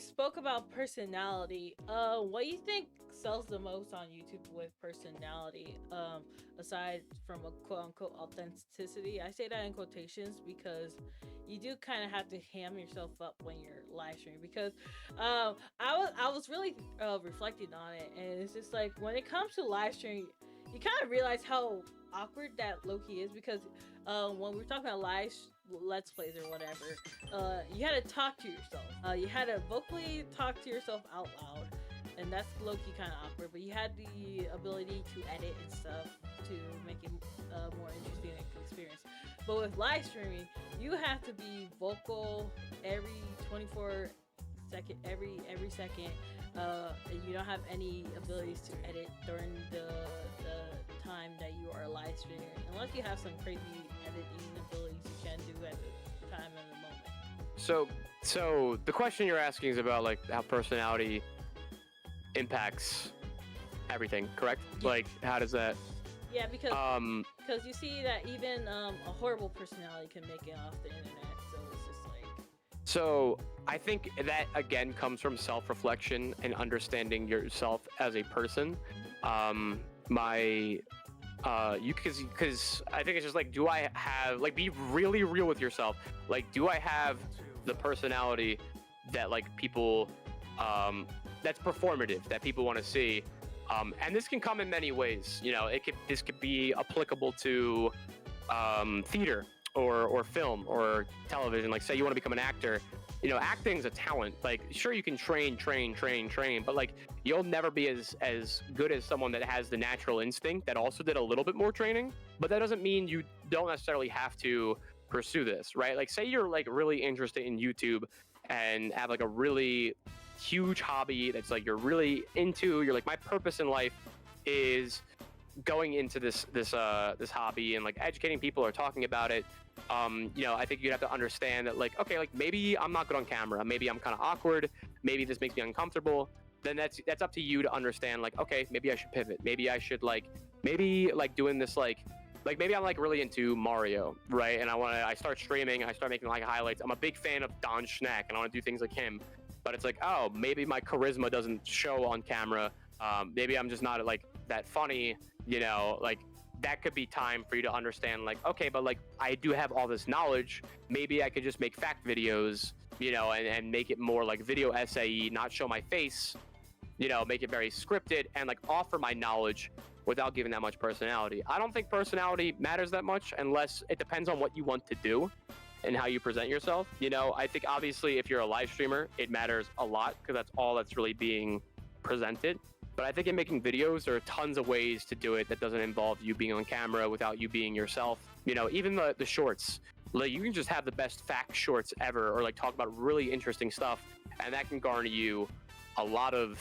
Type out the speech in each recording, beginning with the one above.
spoke about personality. What do you think sells the most on YouTube with personality? Aside from a quote unquote authenticity, I say that in quotations because you do kind of have to ham yourself up when you're live streaming. Because I was really reflecting on it, and it's just like when it comes to live streaming, you kind of realize how awkward that Loki is because when we're talking about let's plays or whatever, you had to talk to yourself. You had to vocally talk to yourself out loud, and that's low-key kind of awkward. But you had the ability to edit and stuff to make it more interesting experience. But with live streaming, you have to be vocal every 24 second, every second. And you don't have any abilities to edit during the time that you are live streaming, unless you have some crazy editing abilities you can do at the time and the moment. So the question you're asking is about like how personality impacts everything, correct? Yeah. Like how does that? Yeah, because you see that even a horrible personality can make it off the internet, so it's just like. So I think that again comes from self-reflection and understanding yourself as a person. Because I think it's just like, do I have, like, be really real with yourself. Like, do I have the personality that like people, that's performative, that people want to see? And this can come in many ways. You know, this could be applicable to theater or film or television. Like, say you want to become an actor. You know, acting's a talent. Like, sure, you can train, but like, you'll never be as good as someone that has the natural instinct that also did a little bit more training. But that doesn't mean you don't necessarily have to pursue this, right? Like, say you're like really interested in YouTube and have like a really huge hobby that's like you're really into. You're like, my purpose in life is going into this hobby and like educating people or talking about it. You know, I think you'd have to understand that, like, okay, like maybe I'm not good on camera, maybe I'm kind of awkward, maybe this makes me uncomfortable. Then that's up to you to understand, like, okay, maybe I should pivot, maybe I should maybe doing this, like maybe I'm like really into Mario, right? And I start streaming, I start making like highlights. I'm a big fan of Don Schneck and I want to do things like him, but it's like, oh, maybe my charisma doesn't show on camera. Maybe I'm just not like that funny, you know, like that could be time for you to understand, like, okay, but like I do have all this knowledge. Maybe I could just make fact videos, you know, and make it more like video essay, not show my face, you know, make it very scripted and like offer my knowledge without giving that much personality. I don't think personality matters that much unless it depends on what you want to do and how you present yourself. You know, I think obviously if you're a live streamer, it matters a lot because that's all that's really being presented. But I think in making videos, there are tons of ways to do it that doesn't involve you being on camera without you being yourself. You know, even the shorts, like you can just have the best fact shorts ever or like talk about really interesting stuff, and that can garner you a lot of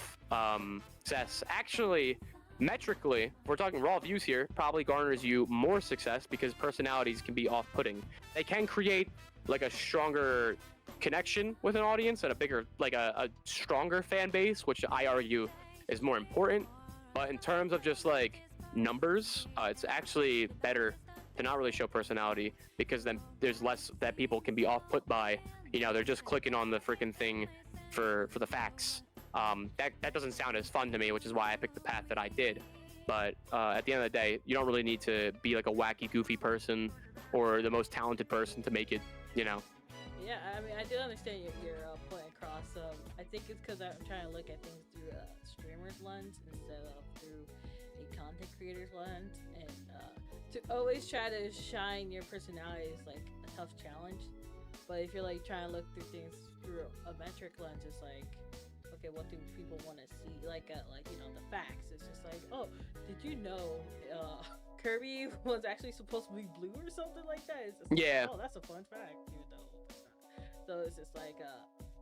success. Actually, metrically, if we're talking raw views here, probably garners you more success because personalities can be off-putting. They can create like a stronger connection with an audience and a bigger, like a stronger fan base, which I argue is more important. But in terms of just like numbers, it's actually better to not really show personality because then there's less that people can be off-put by. You know, they're just clicking on the freaking thing for the facts. That doesn't sound as fun to me, which is why I picked the path that I did. But at the end of the day, you don't really need to be like a wacky, goofy person or the most talented person to make it, you know. Yeah, I mean, I do understand your point across. I think it's because I'm trying to look at things through a streamer's lens instead of through a content creator's lens. And to always try to shine your personality is like a tough challenge. But if you're like trying to look through things through a metric lens, it's like, okay, what do people want to see? Like you know, the facts. It's just like, oh, did you know Kirby was actually supposed to be blue or something like that? It's just like, yeah. Oh, that's a fun fact, even though. So it's just like,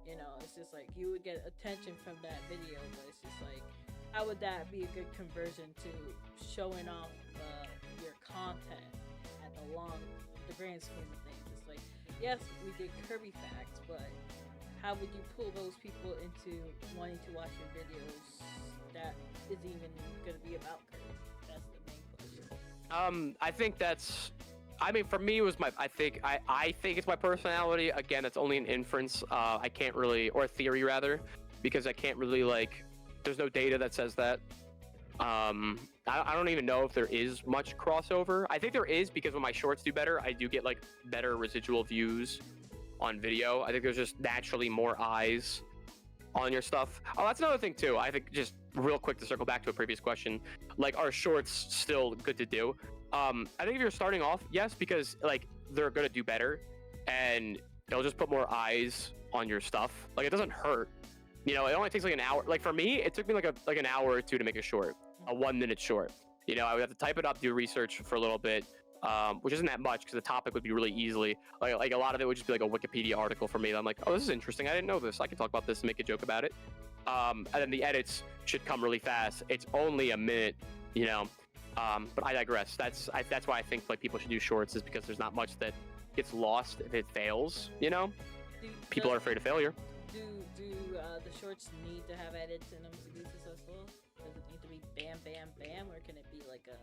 you know, it's just like you would get attention from that video, but it's just like, how would that be a good conversion to showing off your content at the grand scheme of things? It's like, yes, we did Kirby facts, but how would you pull those people into wanting to watch your videos that isn't even going to be about Kirby? That's the main question. I think that's I mean, for me, it was my. I think it's my personality. Again, that's only an inference. I can't really, or a theory rather, because I can't really like. There's no data that says that. I don't even know if there is much crossover. I think there is because when my shorts do better, I do get like better residual views on video. I think there's just naturally more eyes on your stuff. Oh, that's another thing too. I think just real quick to circle back to a previous question, like are shorts still good to do? I think if you're starting off, yes, because like they're gonna do better and they'll just put more eyes on your stuff. Like it doesn't hurt. You know, it only takes like an hour. Like for me, it took me like an hour or two to make a short, a 1 minute short. You know, I would have to type it up, do research for a little bit, which isn't that much because the topic would be really easily like a lot of it would just be like a Wikipedia article for me. I'm like, oh, this is interesting. I didn't know this. I can talk about this and make a joke about it. And then the edits should come really fast. It's only a minute, you know. But I digress. That's why I think like people should do shorts is because there's not much that gets lost if it fails. You know, people are afraid of failure. Do the shorts need to have edits in them to be successful? Does it need to be bam, bam, bam, or can it be like a?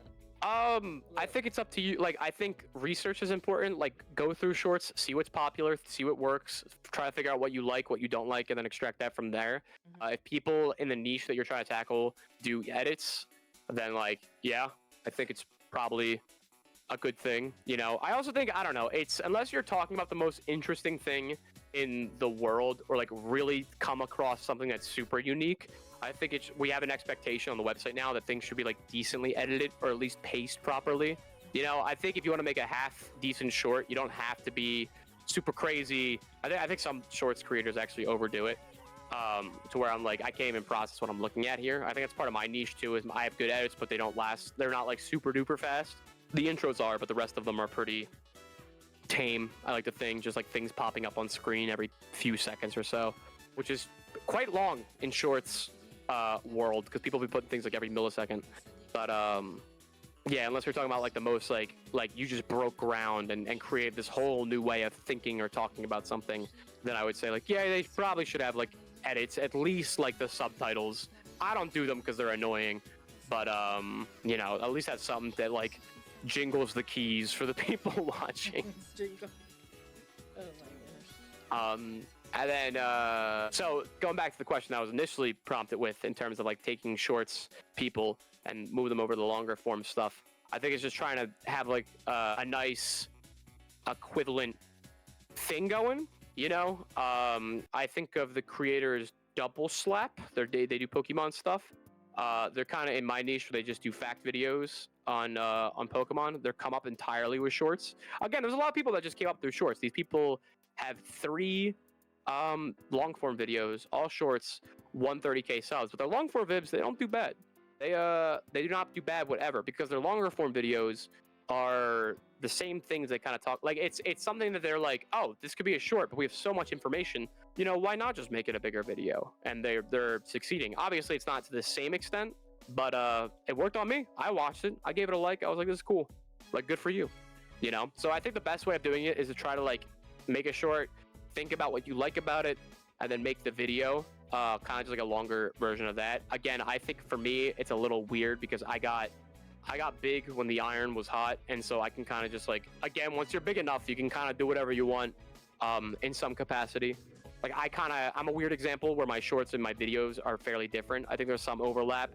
I think it's up to you. Like, I think research is important. Like, go through shorts, see what's popular, see what works, try to figure out what you like, what you don't like, and then extract that from there. If people in the niche that you're trying to tackle do edits, then like, yeah, I think it's probably a good thing. You know, I also think, I don't know, it's unless you're talking about the most interesting thing in the world or like really come across something that's super unique. I think we have an expectation on the website now that things should be like decently edited or at least paced properly. You know, I think if you want to make a half decent short, you don't have to be super crazy. I think some shorts creators actually overdo it to where I'm like, I can't even process what I'm looking at here. I think that's part of my niche too, is I have good edits, but they don't last. They're not like super duper fast. The intros are, but the rest of them are pretty tame. I like to think just like things popping up on screen every few seconds or so, which is quite long in shorts world because people be putting things like every millisecond. But yeah, unless we're talking about like the most like you just broke ground and created this whole new way of thinking or talking about something, then I would say like, yeah, they probably should have like edits, at least like the subtitles. I don't do them because they're annoying, but you know, at least have something that like jingles the keys for the people watching. Jingle. Oh my gosh. And then, so going back to the question I was initially prompted with in terms of like taking shorts people and move them over to the longer form stuff, I think it's just trying to have like a nice equivalent thing going, you know? I think of the creators Double Slap. They do Pokemon stuff. They're kind of in my niche where they just do fact videos on Pokemon. They're come up entirely with shorts. Again, there's a lot of people that just came up through shorts. These people have 3 long form videos, all shorts, 130K subs, but their long form vids, they don't do bad. They do not do bad whatever, because their longer form videos are the same things they kind of talk like. It's something that they're like, oh, this could be a short, but we have so much information, you know, why not just make it a bigger video? And they're succeeding. Obviously it's not to the same extent, but it worked on me. I watched it, I gave it a like, I was like, this is cool, like, good for you, you know? So I think the best way of doing it is to try to like make a short, think about what you like about it, and then make the video kind of just like a longer version of that. Again, I think for me it's a little weird because I got big when the iron was hot, and so I can kind of just like, again, once you're big enough, you can kind of do whatever you want in some capacity. Like I'm a weird example where my shorts and my videos are fairly different. I think there's some overlap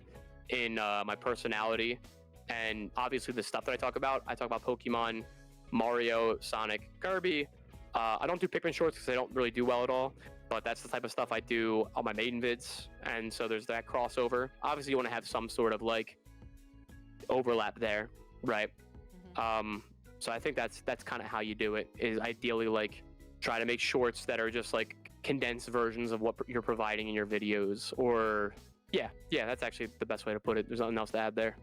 in my personality, and obviously the stuff that I talk about Pokemon, Mario, Sonic, Kirby. I don't do Pikmin shorts because they don't really do well at all, but that's the type of stuff I do on my main vids, and so there's that crossover. Obviously you want to have some sort of like overlap there, right? So I think that's kind of how you do it, is ideally like try to make shorts that are just like condensed versions of what you're providing in your videos. Or yeah, that's actually the best way to put it. There's nothing else to add there.